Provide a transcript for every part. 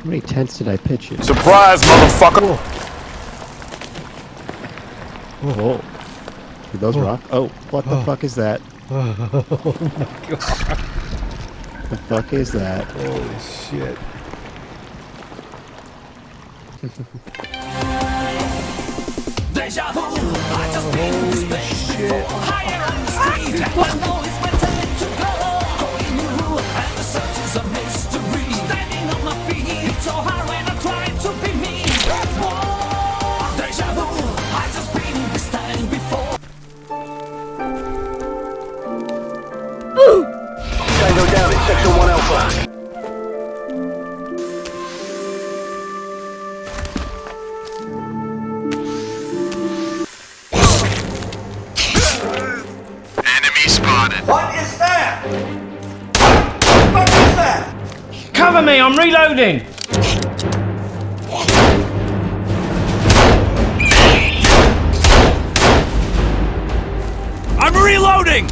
How many tents did I pitch you? Surprise, motherfucker! Whoa. Did those rock? Oh, what the fuck is that? Oh my god. The fuck is that? Holy shit. Deja vu, I just been in space before. Higher on the street, and I know it's my time to go. Going new, and the search is a mystery. Standing on my feet, it's so hard when I try to be me. Whoa, deja vu, I just been in this time before. Tango down in Section 1 Alpha. Enemy spotted. What is that? What is that? Cover me, I'm reloading! I'm reloading!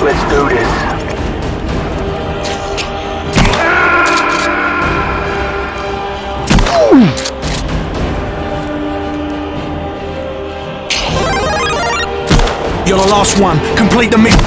Let's do this. You're the last one. Complete the mission.